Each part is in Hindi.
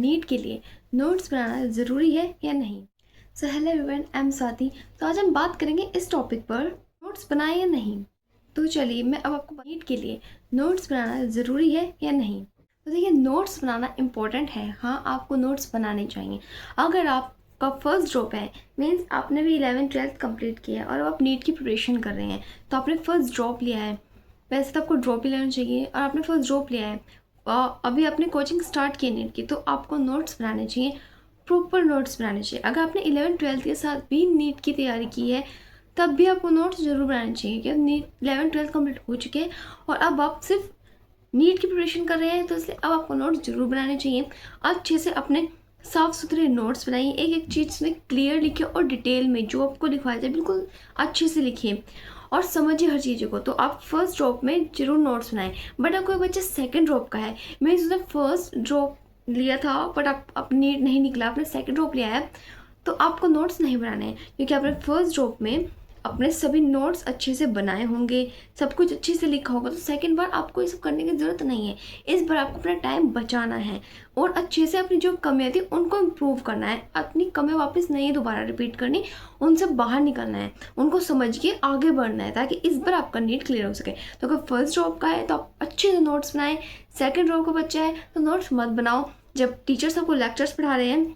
नीट के लिए नोट्स बनाना ज़रूरी है या नहीं। So hello everyone, I am Swati. तो आज हम बात करेंगे इस टॉपिक पर, नोट्स बनाए या नहीं। तो चलिए मैं अब आपको नीट के लिए नोट्स बनाना ज़रूरी है या नहीं। तो देखिए, नोट्स बनाना इम्पोर्टेंट है। हाँ, आपको नोट्स बनाने चाहिए। अगर आपका फर्स्ट ड्रॉप है, मीन्स आपने भी 11th-12th कंप्लीट किया है और अब आप नीट की प्रिपरेशन कर रहे हैं, तो आपने फर्स्ट ड्रॉप लिया है। वैसे तो आपको ड्रॉप ही लेना चाहिए, और आपने फर्स्ट ड्रॉप लिया है और अभी आपने कोचिंग स्टार्ट की है नीट की, तो आपको नोट्स बनाने चाहिए, प्रॉपर नोट्स बनाने चाहिए। अगर आपने 11th-12th के साथ भी नीट की तैयारी की है, तब भी आपको नोट्स ज़रूर बनाने चाहिए, क्योंकि नीट 11th-12th कंप्लीट हो चुके हैं और अब आप सिर्फ नीट की प्रिपरेशन कर रहे हैं, तो इसलिए अब आपको नोट्स जरूर बनाने चाहिए। अच्छे से अपने साफ़ सुथरे नोट्स बनाइए, एक एक चीज़ में क्लियर लिखिए और डिटेल में जो आपको लिखवाया जाए बिल्कुल अच्छे से लिखिए और समझिए हर चीज़ों को। तो आप फर्स्ट ड्रॉप में जरूर नोट्स बनाएं। बट अगर कोई बच्चा सेकंड ड्रॉप का है, मीन्स उसने फर्स्ट ड्रॉप लिया था बट आप नीट नहीं निकला, आपने सेकंड ड्रॉप लिया है, तो आपको नोट्स नहीं बनाने हैं, क्योंकि आपने फर्स्ट ड्रॉप में अपने सभी नोट्स अच्छे से बनाए होंगे, सब कुछ अच्छे से लिखा होगा, तो सेकंड बार आपको ये सब करने की ज़रूरत नहीं है। इस बार आपको अपना टाइम बचाना है और अच्छे से अपनी जो कमियां थी उनको इम्प्रूव करना है। अपनी कमियां वापस नहीं दोबारा रिपीट करनी, उनसे बाहर निकलना है, उनको समझ के आगे बढ़ना है, ताकि इस बार आपका नीट क्लियर हो सके। तो अगर फर्स्ट ड्रॉप का है तो आप अच्छे से नोट्स बनाएं। सेकेंड ड्रॉप का बच्चा है तो नोट्स मत बनाओ। जब टीचर्स आपको लेक्चर्स पढ़ा रहे हैं,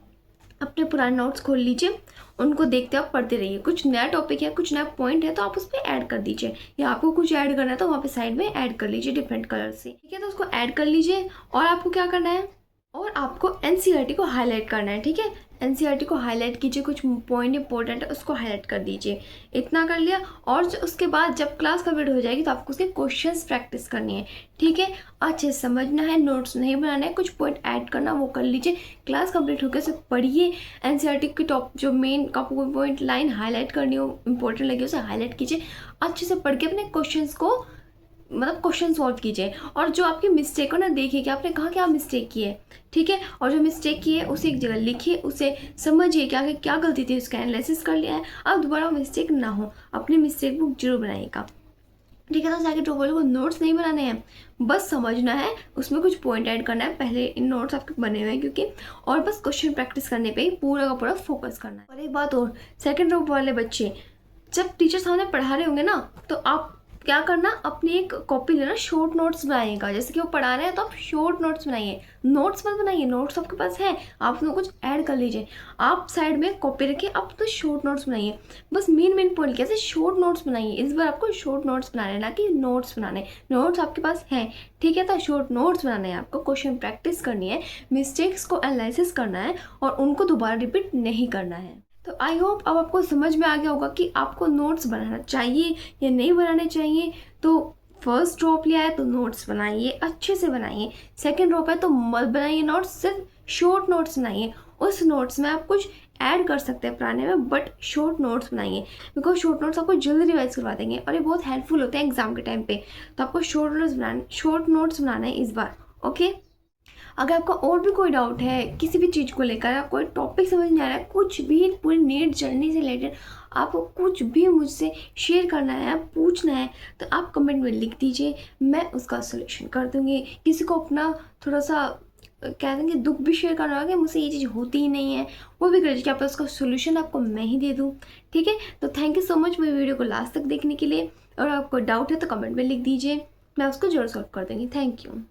अपने पुराने नोट्स खोल लीजिए, उनको देखते आप पढ़ते रहिए। कुछ नया टॉपिक है, कुछ नया पॉइंट है, तो आप उस पर ऐड कर दीजिए, या आपको कुछ ऐड करना है तो वहाँ पे साइड में ऐड कर लीजिए डिफरेंट कलर से, ठीक है। तो उसको ऐड कर लीजिए और आपको क्या करना है, और आपको एनसीईआरटी को हाईलाइट करना है, ठीक है। एनसीईआरटी को हाईलाइट कीजिए, कुछ पॉइंट इंपॉर्टेंट है उसको हाईलाइट कर दीजिए। इतना कर लिया, और उसके बाद जब क्लास कंप्लीट हो जाएगी तो आपको उसके क्वेश्चंस प्रैक्टिस करनी है, ठीक है। अच्छे से समझना है, नोट्स नहीं बनाना है, कुछ पॉइंट ऐड करना वो कर लीजिए। क्लास कंप्लीट होकर उसे पढ़िए। एनसीईआरटी की टॉप जो मेन का पॉइंट लाइन हाईलाइट करनी हो, इंपॉर्टेंट लगे उसे हाईलाइट कीजिए। अच्छे से पढ़ के अपने क्वेश्चंस को क्वेश्चन सॉल्व कीजिए, और जो आपकी मिस्टेक हो ना, देखिए कि आपने कहाँ क्या मिस्टेक की है, ठीक है। और जो मिस्टेक की है उसे एक जगह लिखिए, उसे समझिए क्या क्या गलती थी, उसका एनालिसिस कर लिया है, अब दोबारा मिस्टेक ना हो। अपनी मिस्टेक बुक जरूर बनाइएगा, ठीक है। तो सेकंड ड्रॉप वाले को नोट्स नहीं बनाने हैं, बस समझना है, उसमें कुछ पॉइंट ऐड करना है। पहले इन नोट्स आपके बने हुए हैं क्योंकि, और बस क्वेश्चन प्रैक्टिस करने पे ही पूरा का पूरा फोकस करना है। और एक बात और, सेकंड ड्रॉप वाले बच्चे जब टीचर सामने पढ़ा रहे होंगे ना, तो आप क्या करना, अपनी एक कॉपी लेना, शॉर्ट नोट्स बनाइएगा। जैसे कि वो पढ़ा रहे हैं तो आप शॉर्ट नोट्स बनाइए, नोट्स मत बनाइए। नोट्स आपके पास है, आप उसमें कुछ ऐड कर लीजिए। आप साइड में कॉपी रखिए, आप तो शॉर्ट नोट्स बनाइए, बस मेन पॉइंट कैसे शॉर्ट नोट्स बनाइए। इस बार आपको शॉर्ट नोट्स बनाने, ना कि नोट्स बनाने। नोट्स आपके पास है, ठीक है, तो शॉर्ट नोट्स बनाने हैं आपको, क्वेश्चन प्रैक्टिस करनी है, मिस्टेक्स को एनालिसिस करना है और उनको दोबारा रिपीट नहीं करना है। तो आई होप अब आपको समझ में आ गया होगा कि आपको नोट्स बनाना चाहिए या नहीं बनाने चाहिए। तो फर्स्ट ड्रॉप लिया है तो नोट्स बनाइए, अच्छे से बनाइए। सेकंड ड्रॉप है तो मत बनाइए नोट्स, सिर्फ शॉर्ट नोट्स बनाइए। उस नोट्स में आप कुछ ऐड कर सकते हैं पुराने में, बट शॉर्ट नोट्स बनाइए, बिकॉज शॉर्ट नोट्स आपको जल्दी रिवाइज करवा देंगे और ये बहुत हेल्पफुल होते हैं एग्जाम के टाइम पे। तो आपको शॉर्ट नोट्स बनाना है इस बार, ओके। अगर आपका और भी कोई डाउट है किसी भी चीज़ को लेकर, कोई टॉपिक समझ नहीं आ रहा है, कुछ भी पूरी नीट जर्नी से रिलेटेड आपको कुछ भी मुझसे शेयर करना है, पूछना है, तो आप कमेंट में लिख दीजिए, मैं उसका सोल्यूशन कर दूँगी। किसी को अपना थोड़ा सा कह देंगे दुख भी शेयर करना होगा कि मुझसे ये चीज़ होती ही नहीं है, वो भी कर दीजिए, क्या उसका सोल्यूशन आपको मैं ही दे दूँ, ठीक है। तो थैंक यू सो मच मेरी वीडियो को लास्ट तक देखने के लिए, और आपको डाउट है तो कमेंट में लिख दीजिए, मैं उसको जरूर सॉल्व कर दूँगी। Thank you.